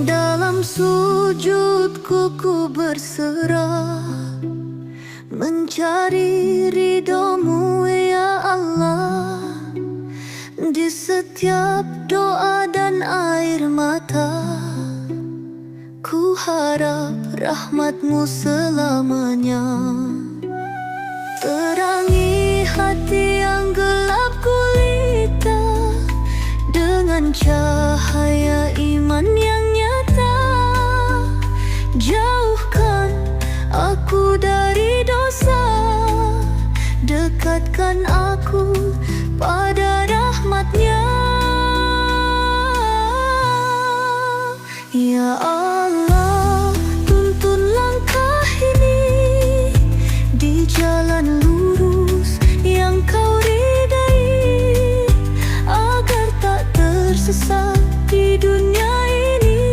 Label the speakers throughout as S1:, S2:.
S1: Dalam sujudku ku berserah, mencari ridho-Mu ya Allah. Di setiap doa dan air mata, ku harap rahmat-Mu selamanya. Terangi hati yang gelap gulita dengan cahaya iman yang nyata. Jauhkan aku dari dosa, dekatkan aku pada rahmat-Nya. Ya Allah, tuntun langkah ini di jalan lurus yang Kau ridai, agar tak tersesat di dunia ini,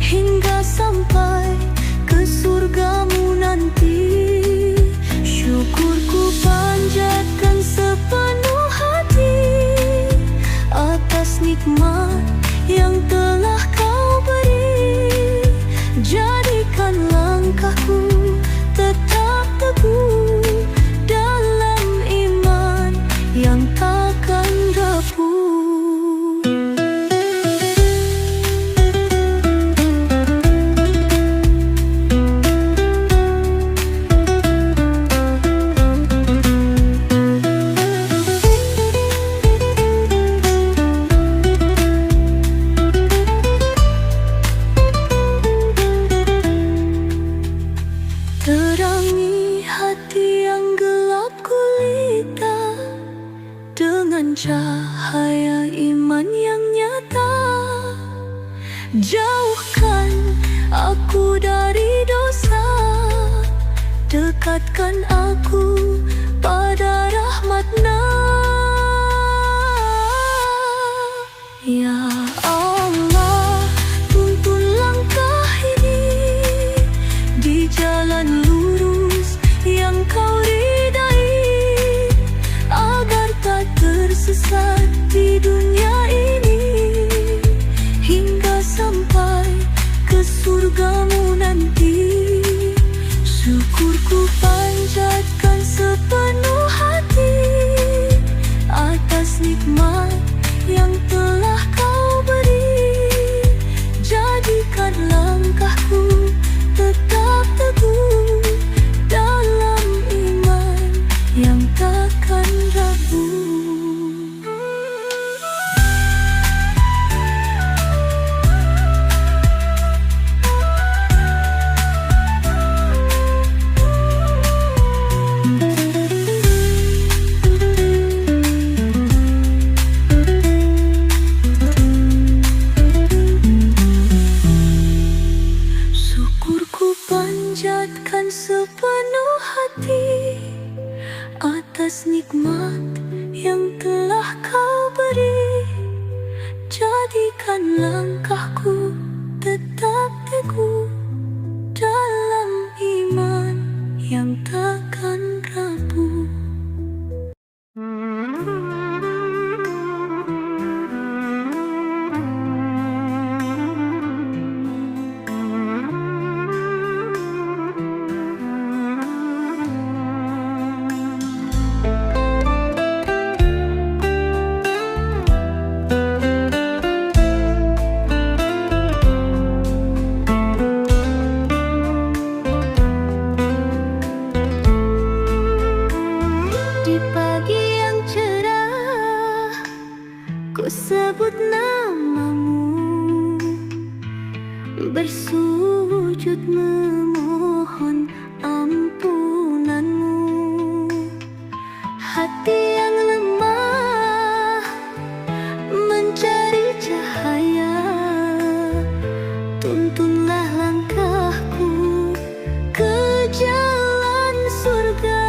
S1: hingga sampai ke surga-Mu nanti. Syukurku panjatkan sepenuh hati atas nikmat yang telah Kau beri. Jadikan langkahku tetap teguh dalam iman yang takkan rapuh. Terangi hati yang gelap gulita dengan cahaya iman yang nyata. Jauhkan aku dari dosa, dekatkan aku pada rahmat-Nya. Ya Allah, tuntun langkah ini di jalan lurus yang Kau ridai, agar tak tersesat di dunia ini, hingga sampai ke surga-Mu nanti. Syukurku panjatkan sepenuh hati atas nikmat yang telah Kau beri. Jadikan langkahku tetap teguh dalam iman yang takkan rapuh. Panjatkan sepenuh hati atas nikmat yang telah Kau beri. Jadikan langkahku tetap teguh dalam iman yang takkan rapuh. Ku sebut nama-Mu, bersujud memohon ampunan-Mu. Hati yang lemah mencari cahaya, tuntunlah langkahku ke jalan surga.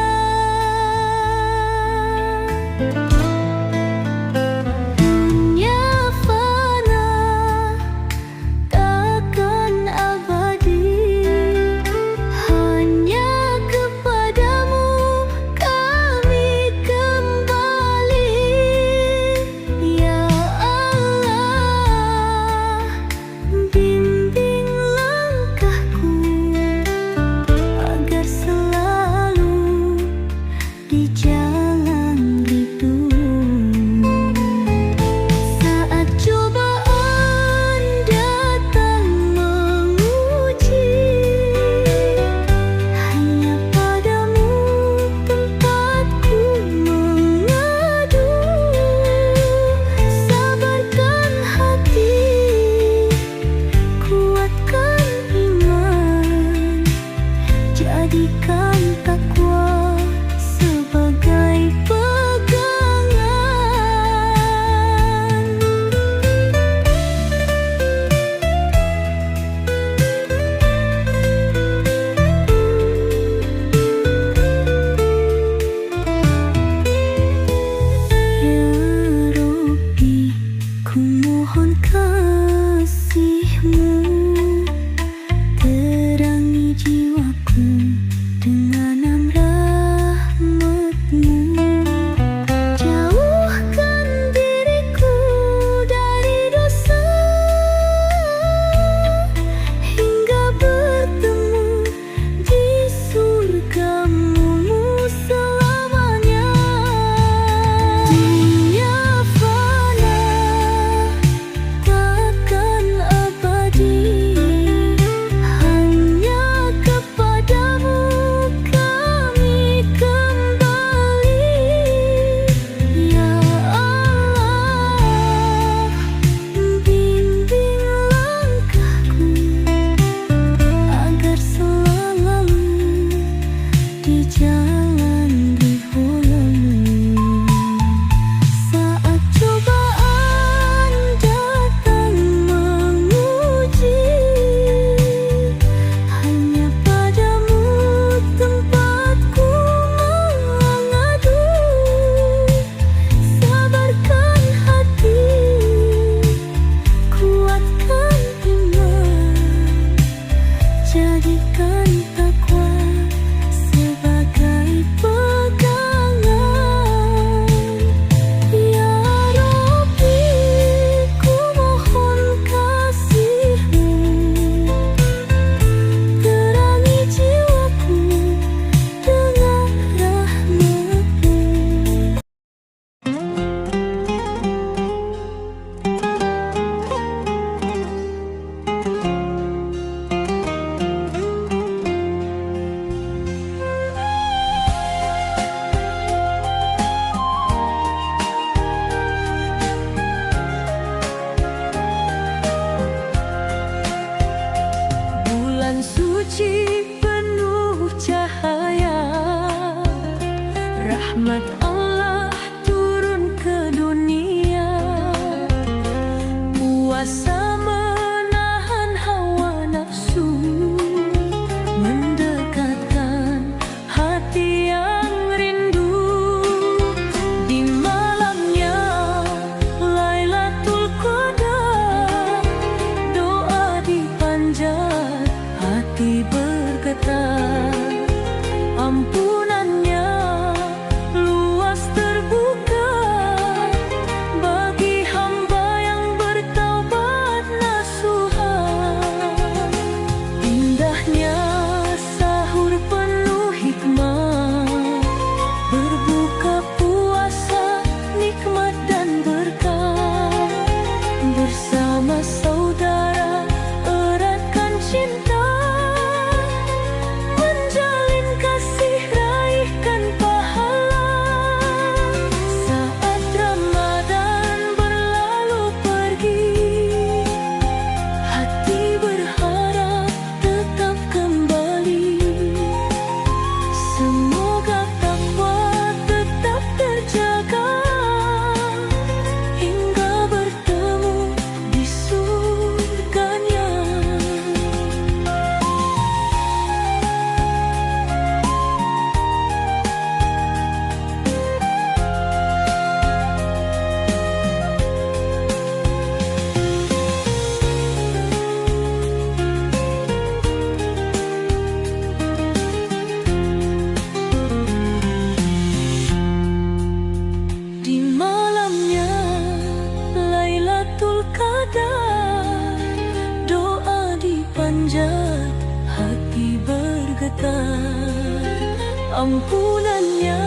S1: Ampunannya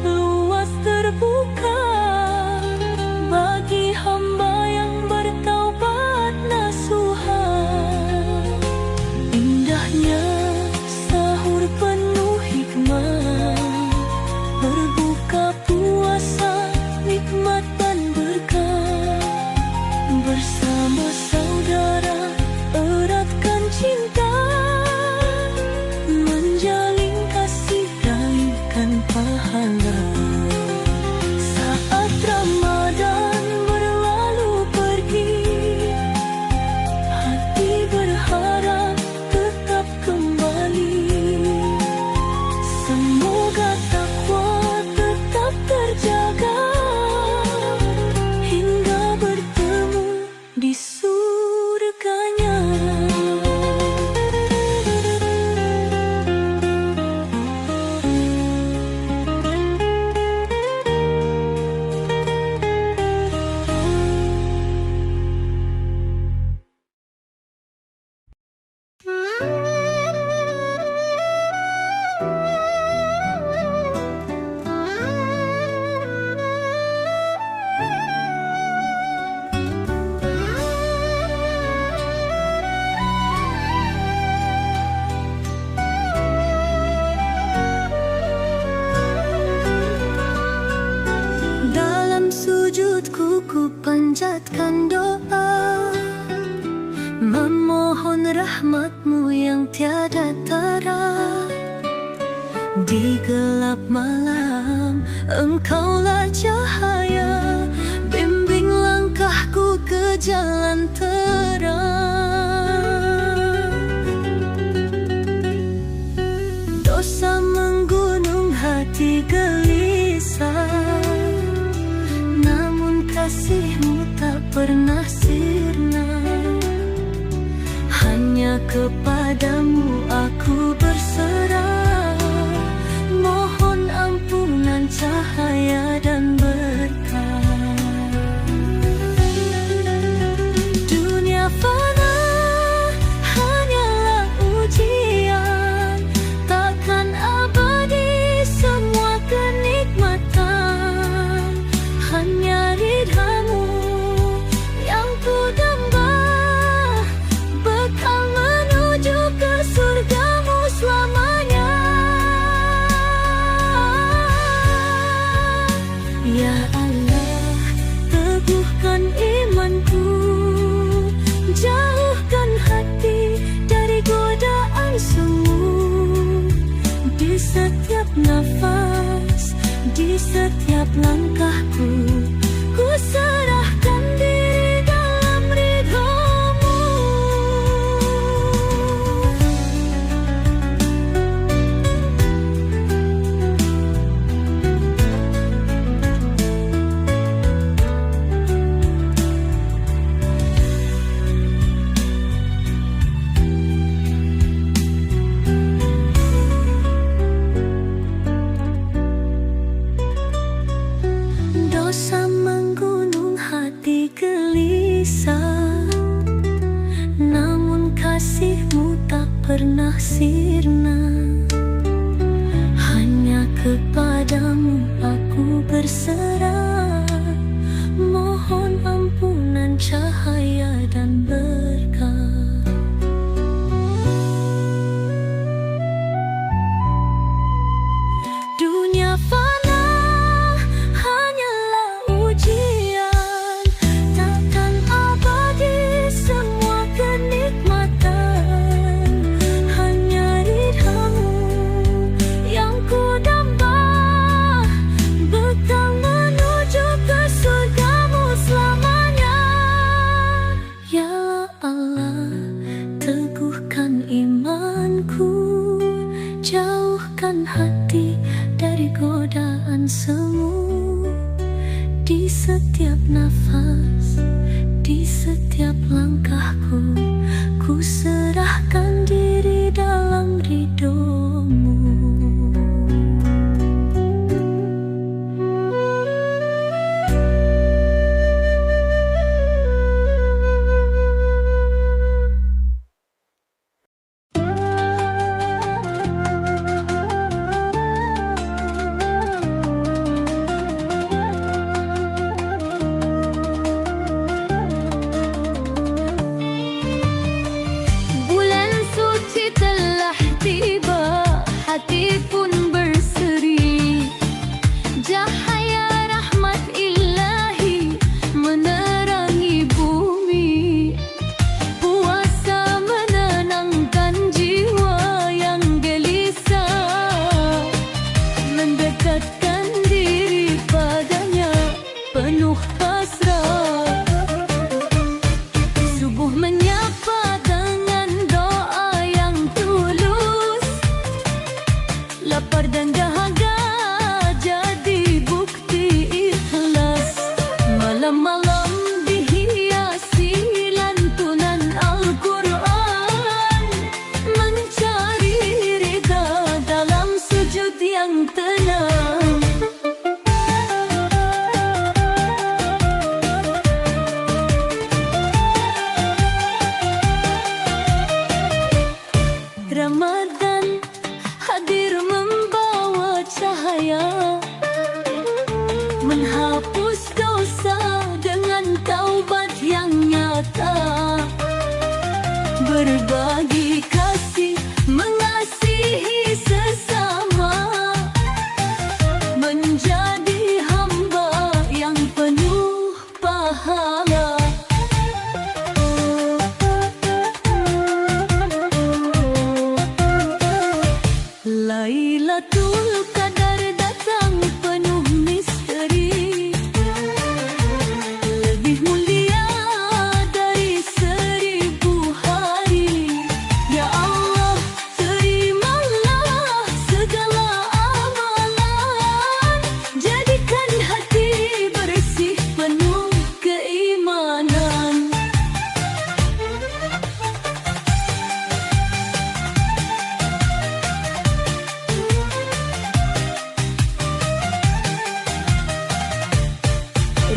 S1: luas terbuka bagi hamba yang bertaubat nasuha. Indahnya sahur penuh hikmah, berbuka puasa nikmat dan berkah. Bersama saudara eratkan cinta, menjalin kasih raihkan pahala. Saat Ramadan berlalu pergi, hati berharap tetap kembali. Semoga takwa tetap terjaga hingga bertemu di surganya. Dalam sujudku ku panjatkan doa, memohon rahmat-Mu yang tiada tara. Di gelap malam Engkaulah cahaya, bimbing langkahku ke jalan terang. Dosa menggunung hati gelisah, namun kasih-Mu tak pernah sirna. Hanya kepadamu aku berserah, mohon ampunan cahaya dan berkah. Dunia fana hanyalah ujian, takkan abadi semua kenikmatan. Hanya ridha-Mu yang ku damba, bekal menuju ke surga-Mu selamanya. Ya Allah, teguhkan imanku, jauhkan hati dari godaan semu. Di setiap nafas, di setiap langkahku, ku serahkan diri dalam ridha-Mu. Dosa menggunung hati gelisah, namun kasih-Mu tak pernah sirna. Hanya kepadamu aku berserah, mohon ampunan cahaya dan berkah. Dunia fana hanyalah ujian, takkan abadi semua kenikmatan. Hanya ridha-Mu yang ku damba, bekal menuju ke surga-Mu selamanya. Ya Allah, teguhkan imanku, jauhkan hati dari godaan semu. Di setiap nafas, di setiap langkahku, ku serahkan diri dalam ridho-Mu. menghapus dosa dengan taubat yang nyata, berbagi kasih, mengasihi sesama, menjadi hamba yang penuh pahala. Lailatul Qadar datang penuh misteri, lebih mulia dari 1000 hari. Ya Allah, terimalah segala amalan, jadikan hati bersih penuh keimanan.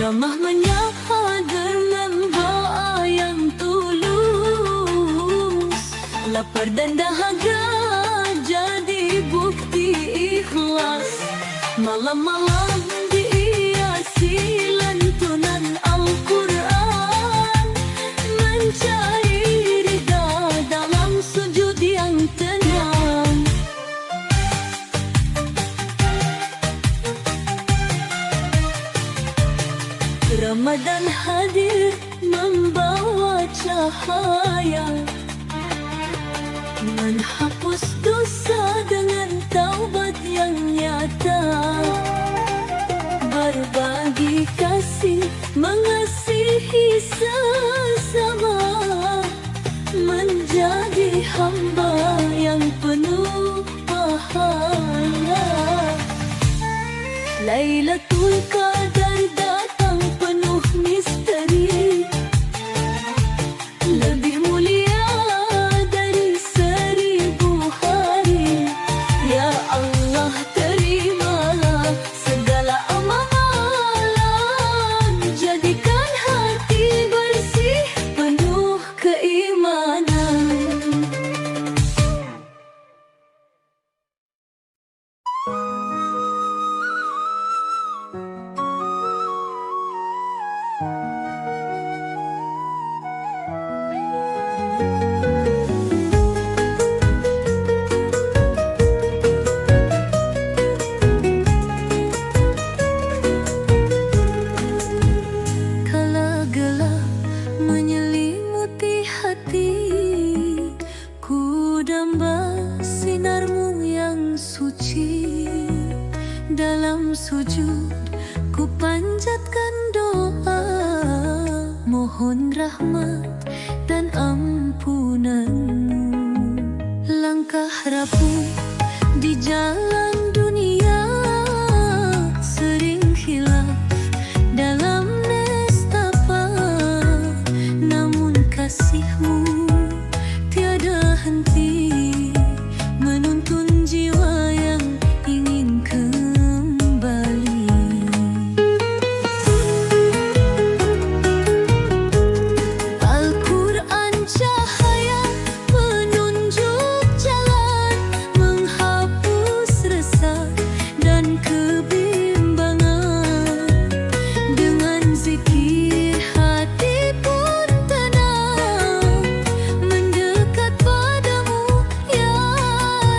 S1: Ramah menyapa derma yang tulus, lapar dan dahaga jadi bukti ikhlas. Malam-malam dihiasi lantunan Al-Quran, mencari ridha dalam sujud yang tenang. Ramadan hadir membawa cahaya, menghapus dosa dengan taubat yang nyata, berbagi kasih, mengasihi sesama, menjadi hamba yang penuh pahala. Lailatul Qadar datang penuh misteri, lebih mulia dari 1000 hari. Ya Allah, terimalah segala amalan, jadikan hati bersih penuh keimanan. Kala gelap menyelimuti hati, ku damba sinarmu yang suci. Dalam sujud ku panjatkan doa, mohon rahmat dan ampunan-Mu. Langkah rapuh di jalan dunia, sering khilaf dalam nestapa, namun kasih-Mu tiada henti, menuntun jiwa yang ingin kembali. Al-Quran cahaya penunjuk jalan, menghapus resah dan kebimbangan. Dengan zikir hati pun tenang, mendekat padamu ya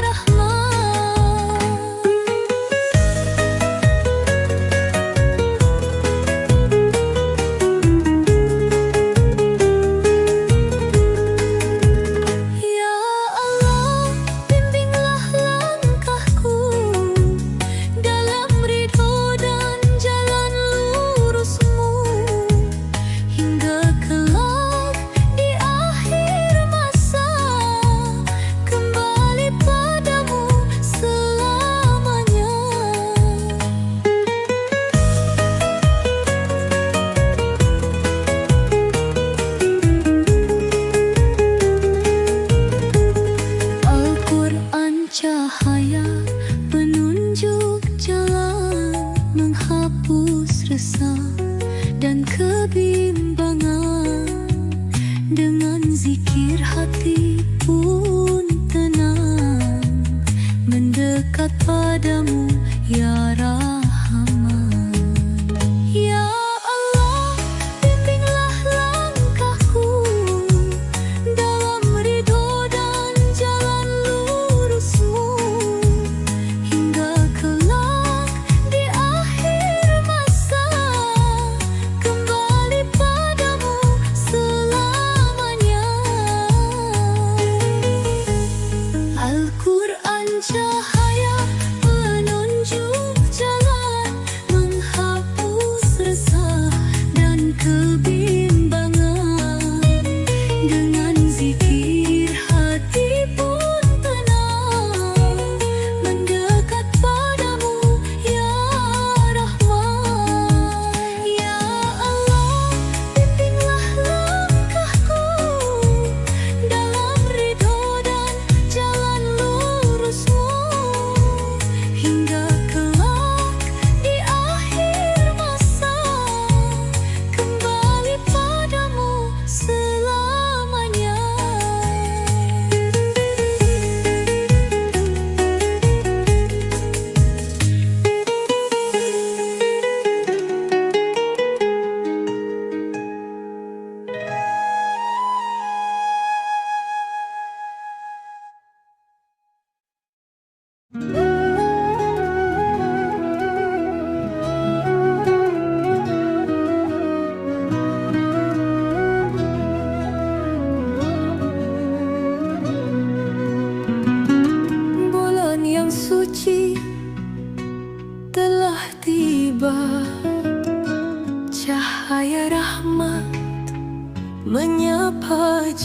S1: Rahman. Ya Allah, bimbinglah langkahku dalam ridho dan jalan lurus-Mu, hingga kelak di akhir masa kembali padamu selamanya. Al-Quran cahaya penunjuk jalan, menghapus resah dan kebimbangan. Dengan zikir hati pun tenang, mendekat padamu ya Rahman.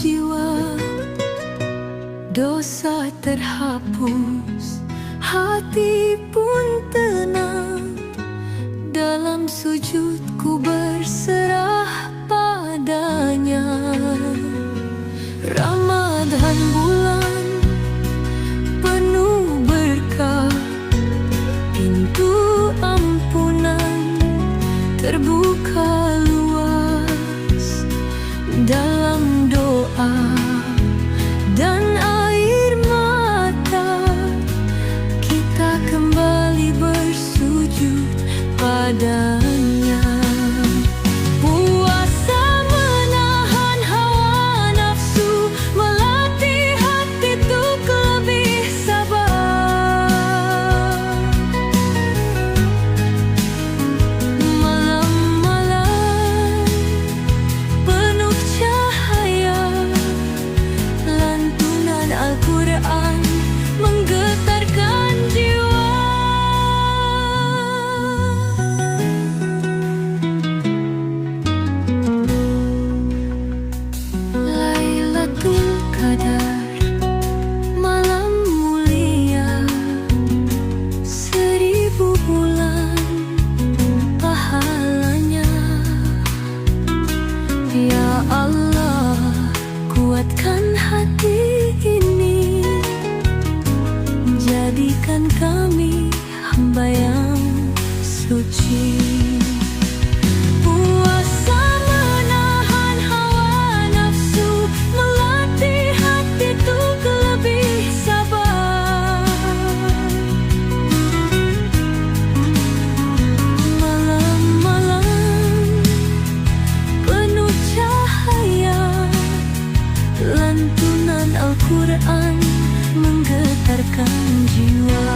S1: jiwa, dosa terhapus, hati pun tenang. Dalam sujudku berserah padanya. Ramadan bulan penuh berkah, pintu ampunan terbuka luas. Dalam doa dan air mata, kita kembali bersujud padanya. Puasa menahan hawa nafsu, melatih hati untuk lebih sabar. Malam-malam penuh cahaya, lantunan Al-Quran menggetarkan jiwa. Lailatul Qadar, malam mulia, 1000 bulan pahalanya. Ya Allah, kuatkan hati ini, jadikan kami hamba yang suci. Puasa menahan hawa nafsu, melatih hati untuk lebih sabar. Malam-malam penuh cahaya, lantunan Al-Quran menggetarkan jiwa.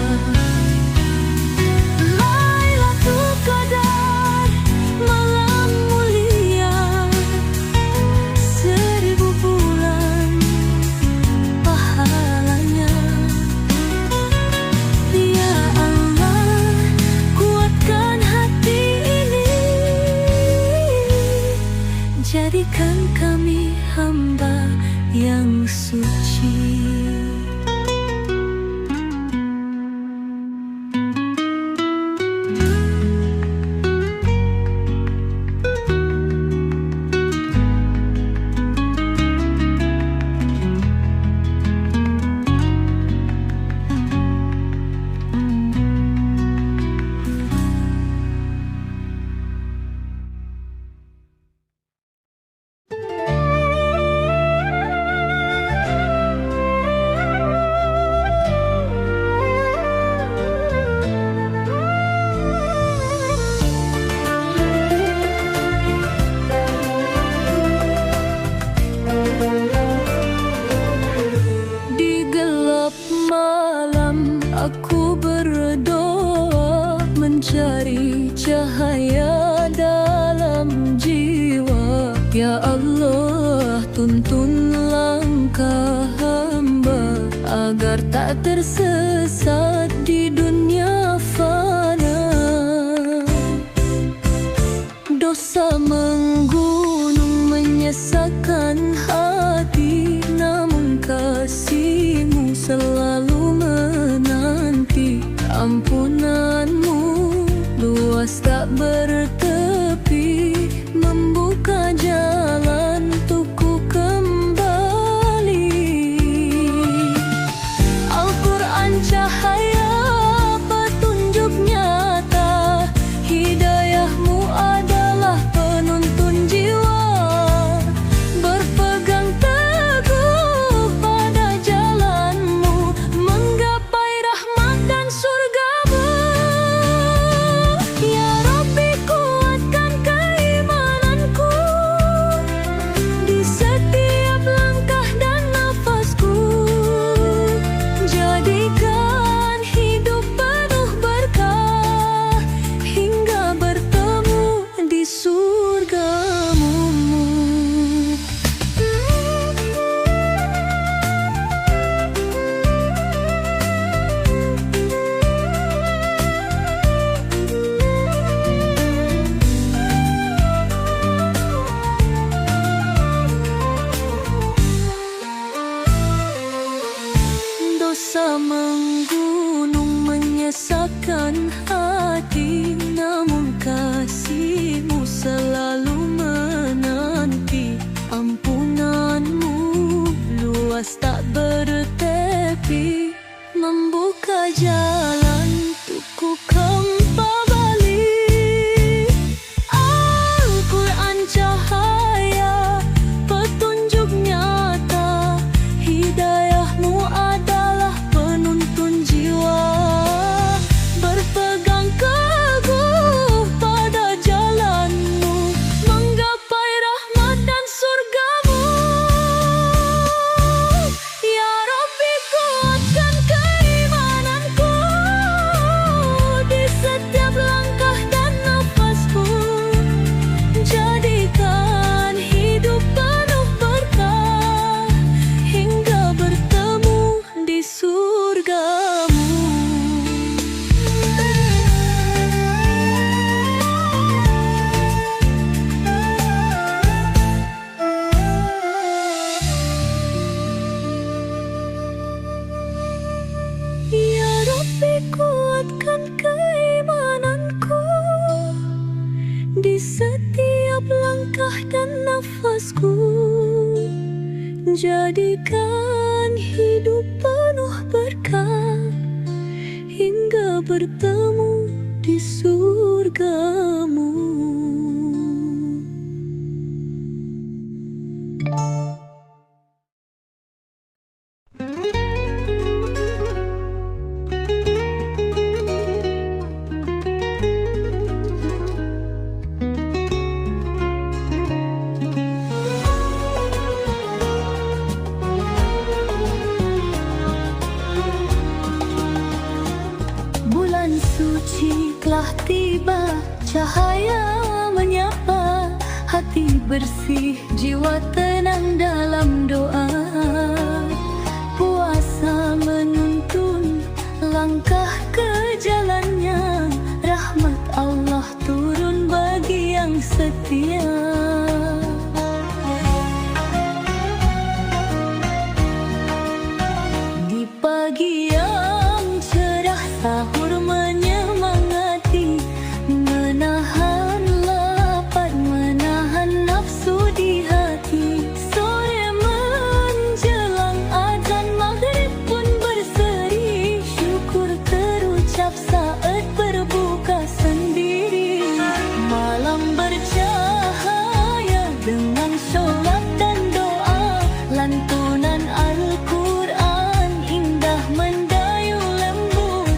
S1: Lailatul Qadar, malam mulia, 1000 bulan pahalanya. Ya Allah, kuatkan hati ini, jadikan kami hamba yang suci. Di gelap malam aku berdoa, mencari cahaya dalam jiwa. Ya Allah, tuntun langkah hamba agar tak tersesat di dunia fana. Dosa menggunung menyesakkan hati, namun kasih-Mu selalu menanti. Ampunanmu luas tak bertepi, membuka jalan untukku kembali. Al-Quran cahaya petunjuk nyata, hidayah-Mu adalah penuntun jiwa. Berpegang teguh pada jalan-Mu, menggapai rahmat dan surga-Mu. Ya Rabbi, kuatkan keimananku, di setiap langkah dan nafasku. Jadikan hidup penuh berkah hingga bertemu di surgamu. Bulan suci telah tiba, cahaya menyapa, hati bersih, jiwa tenang dalam doa. Puasa menuntun langkah ke jalannya, rahmat Allah turun bagi yang setia. Di pagi yang cerah, sahur menyemangati, menahan lapar, menahan nafsu di hati. Sore menjelang azan maghrib pun berseri, syukur terucap saat berbuka sendiri. Malam bercahaya dengan sholat dan doa, lantunan Al-Quran indah mendayu lembut.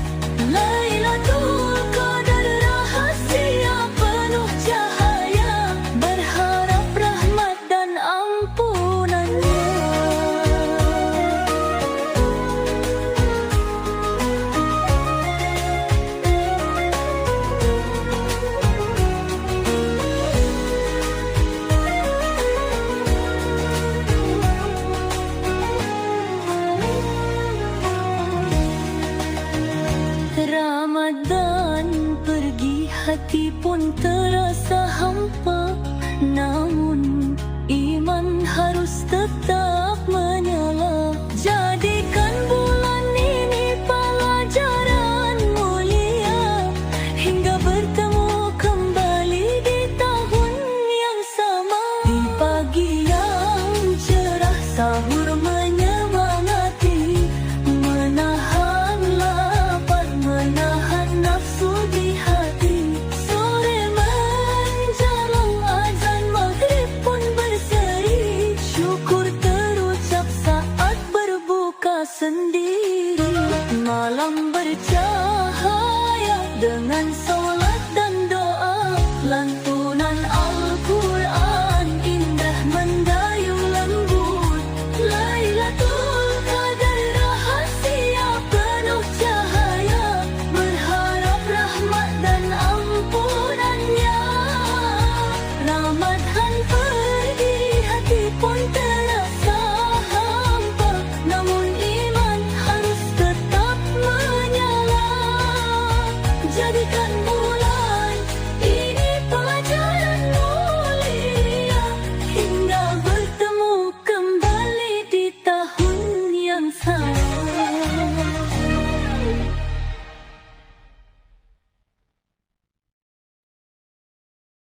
S1: Lailatul Qadar rahasia penuh cahaya, berharap rahmat dan ampunannya. Ramadan pergi, hati pun terasa hampa, namun iman harus tetap menyala. Jadikan bulan ini pelajaran mulia, hingga bertemu kembali di tahun yang sama. Di pagi yang cerah, sahur menyemangati, menahan lapar, menahan nafsu di hati. Sore menjelang azan maghrib pun berseri, syukur terucap saat berbuka sendiri. Malam bercahaya dengan solat dan doa,